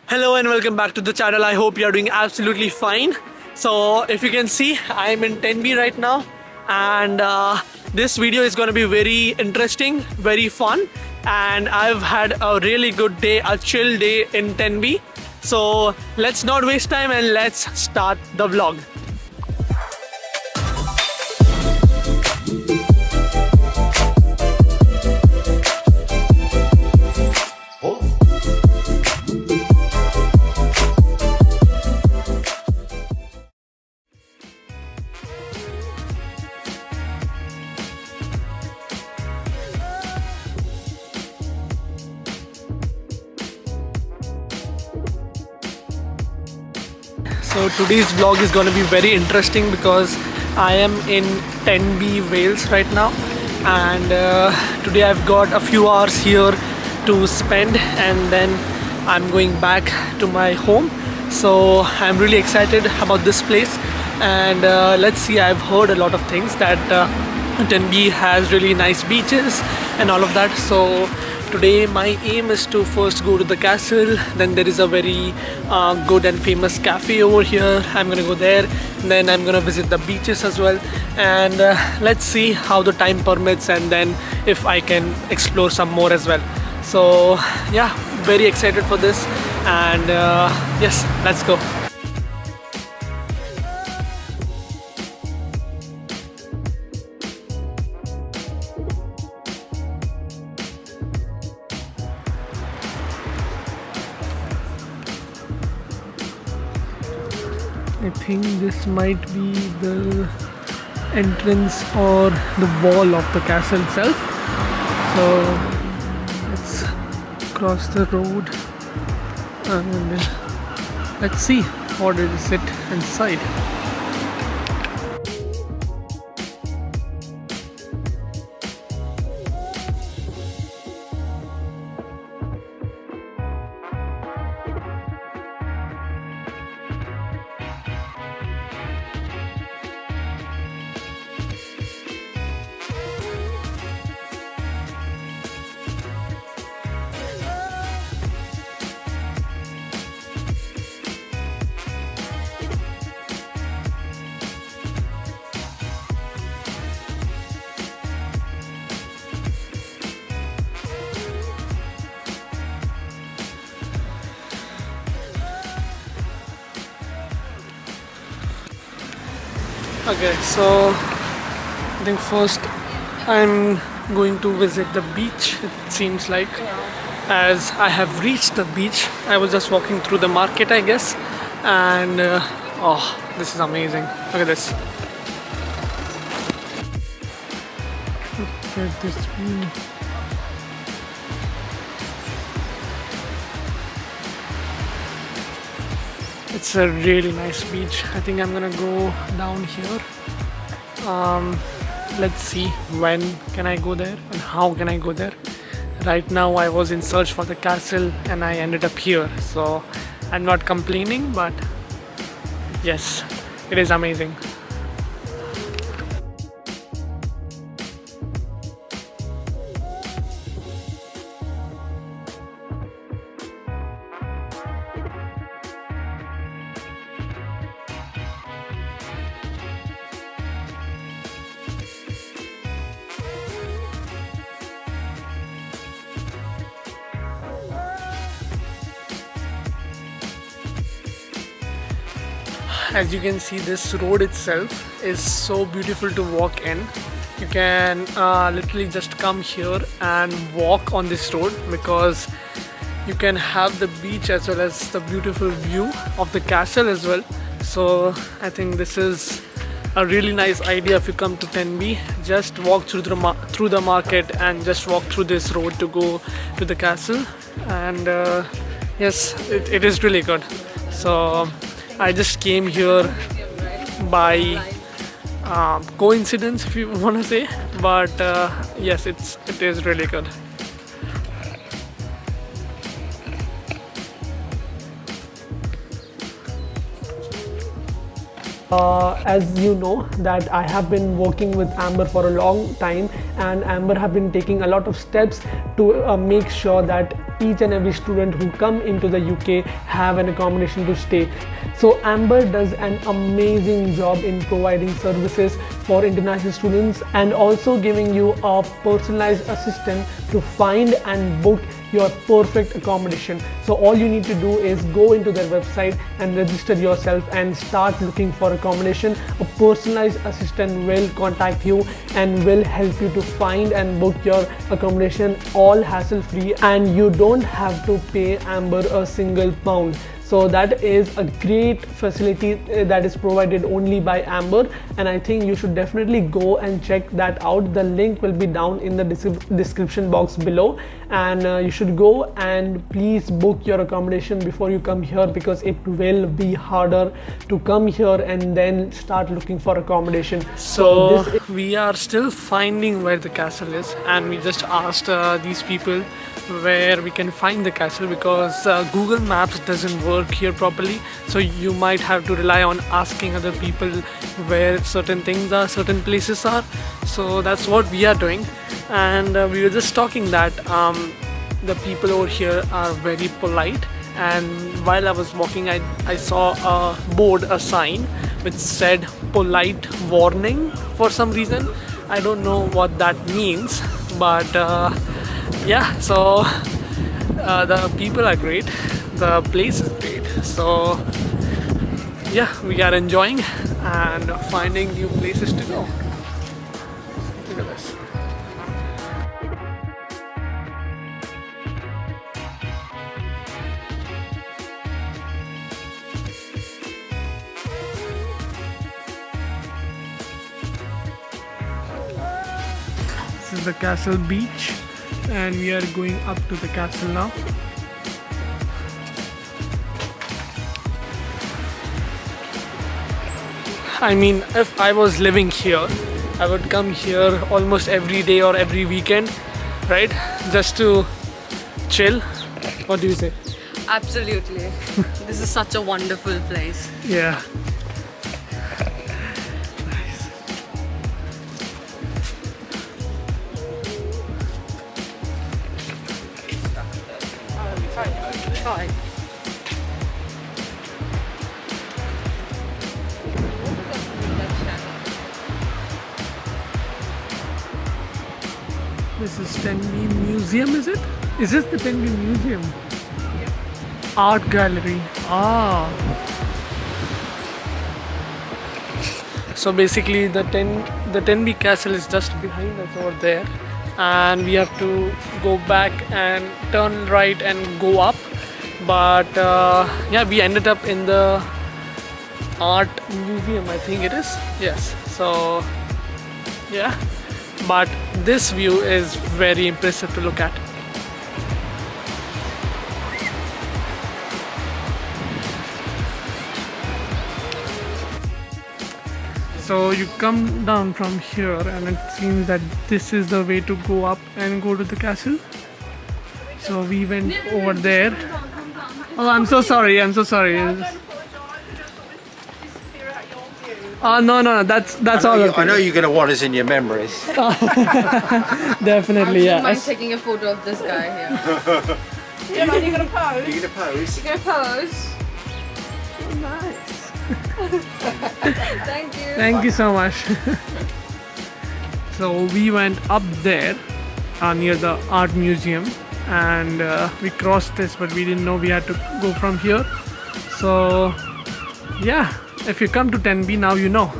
Hello and welcome back to the channel. I hope you are doing absolutely fine. So if you can see, I am in Tenby right now, and this video is going to be very interesting, very fun, and I've had a really good day, a chill day in Tenby. So let's not waste time and let's start the vlog. So today's vlog is going to be very interesting because I am in Tenby, Wales right now, and today I've got a few hours here to spend, and then I'm going back to my home. So I'm really excited about this place, and let's see. I've heard a lot of things that Tenby has really nice beaches and all of that. So today my aim is to first go to the castle, then there is a very good and famous cafe over here. I'm gonna go there, then I'm gonna visit the beaches as well, and let's see how the time permits, and then if I can explore some more as well. So yeah, very excited for this, and yes, let's go. I think this might be the entrance or the wall of the castle itself. So let's cross the road and let's see what is it inside. Okay, so I think first I'm going to visit the beach, it seems like, as I have reached the beach. I was just walking through the market, I guess, and oh, this is amazing. Look at this. Look at this view. It's a really nice beach. I think I'm gonna go down here. Let's see when can I go there and how can I go there. Right now I was in search for the castle and I ended up here, so I'm not complaining, but yes, it is amazing. As you can see, this road itself is so beautiful to walk in. You can literally just come here and walk on this road, because you can have the beach as well as the beautiful view of the castle as well. So I think this is a really nice idea. If you come to Tenby, just walk through the market and just walk through this road to go to the castle, and yes, it is really good. So I just came here by coincidence, if you want to say, but yes, it is really good. As you know that I have been working with Amber for a long time, and Amber have been taking a lot of steps to make sure that each and every student who come into the UK have an accommodation to stay. So Amber does an amazing job in providing services for international students and also giving you a personalized assistant to find and book your perfect accommodation. So all you need to do is go into their website and register yourself and start looking for accommodation. A personalized assistant will contact you and will help you to find and book your accommodation all hassle free, and you don't have to pay Amber a single pound. So that is a great facility that is provided only by Amber, and I think you should definitely go and check that out. The link will be down in the description box below, and you should go and please book your accommodation before you come here, because it will be harder to come here and then start looking for accommodation. So we are still finding where the castle is, and we just asked these people where we can find the castle, because Google Maps doesn't work here properly, so you might have to rely on asking other people where certain things are, certain places are. So that's what we are doing, and we were just talking that the people over here are very polite, and while I was walking I saw a board, a sign which said polite warning for some reason. I don't know what that means, but yeah, so the people are great, the place is great, so yeah, we are enjoying and finding new places to go. Look at this. This is the castle beach, and we are going up to the castle now. I mean, if I was living here, I would come here almost every day or every weekend, right? Just to chill. What do you say? Absolutely. This is such a wonderful place. Yeah. Hi. This is Tenby Museum, is it? Is this the Tenby Museum? Art gallery. Ah. So basically the Tenby Castle is just behind us over there, and we have to go back and turn right and go up. But yeah, we ended up in the art museum, I think it is. Yes. So yeah, but this view is very impressive to look at. So you come down from here, and it seems that this is the way to go up and go to the castle. So we went over there. Oh, I'm so sorry. I'm so sorry. Oh no, that's all okay. I know you're going to want us in your memories. Definitely, I don't mind yeah. taking a photo of this guy here. Yeah, man, you're going to pose? You're going to pose? You're gonna pose? Nice. Thank you. Thank you so much. So we went up there near the art museum, and we crossed this, but we didn't know we had to go from here. So yeah, if you come to Tenby now, you know.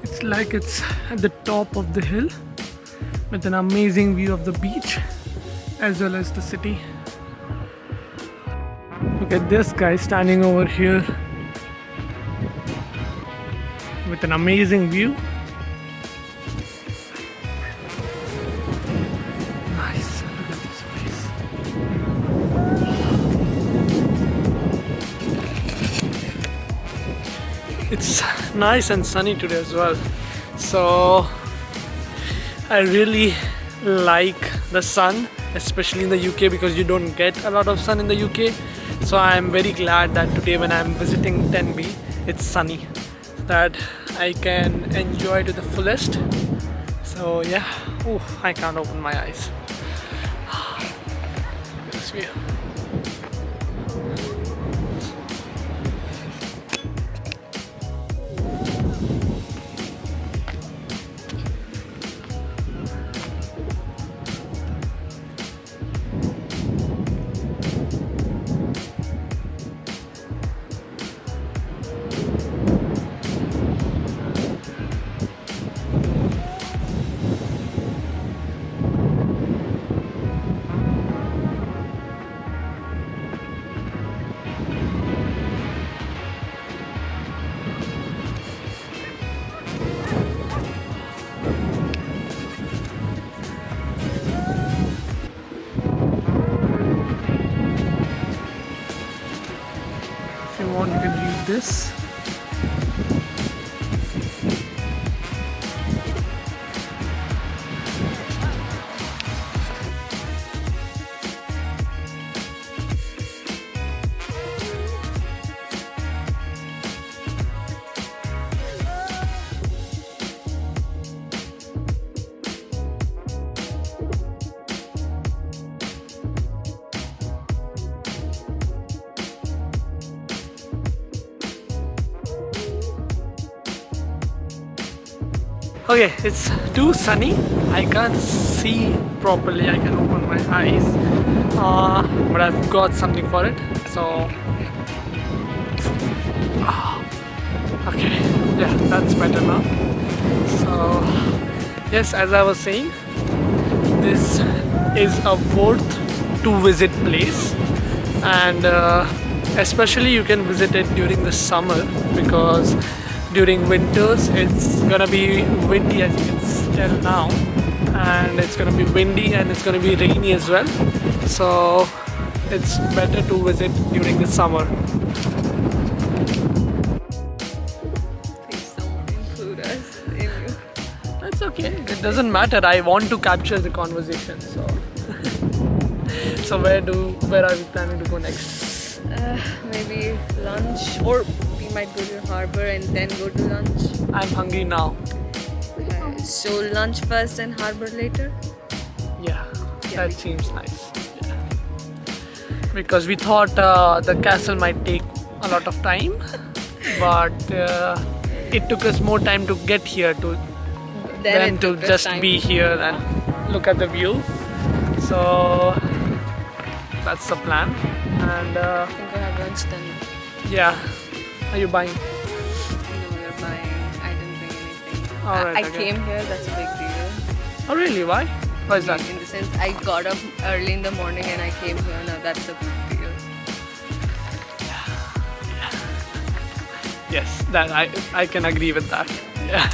It's like it's at the top of the hill with an amazing view of the beach as well as the city. Look at this guy standing over here with an amazing view. Nice. Look at this place. It's nice and sunny today as well. So I really like the sun especially in the UK, because you don't get a lot of sun in the UK. So I'm very glad that today when I'm visiting Tenby, it's sunny, that I can enjoy to the fullest. So yeah, I can't open my eyes. This view. If you want, you can read this. Okay, it's too sunny. I can't see properly. I can open my eyes, but I've got something for it. So, okay, yeah, that's better now. So, yes, as I was saying, this is a worth to visit place, and especially you can visit it during the summer, because during winters it's gonna be windy, as you can tell now, and it's gonna be windy and it's gonna be rainy as well. So it's better to visit during the summer. Please don't include us in you. That's okay. It doesn't matter. I want to capture the conversation. So, so where are we planning to go next? Maybe lunch, or we might go to the harbour and then go to lunch. I'm hungry now. So lunch first and harbour later. Yeah, Yeah, that we- seems nice. Yeah. Because we thought the castle might take a lot of time, but it took us more time to get here than it to took us just time. be here and look at the view. So that's the plan. And I think we'll have lunch then. yeah, are you buying? No, you're buying. I didn't bring anything. Alright, I okay. came here, that's a big deal. Oh really? Why? Why is that? In the sense, I got up early in the morning and I came here. Now that's a big deal. Yes, that I can agree with that. Yeah.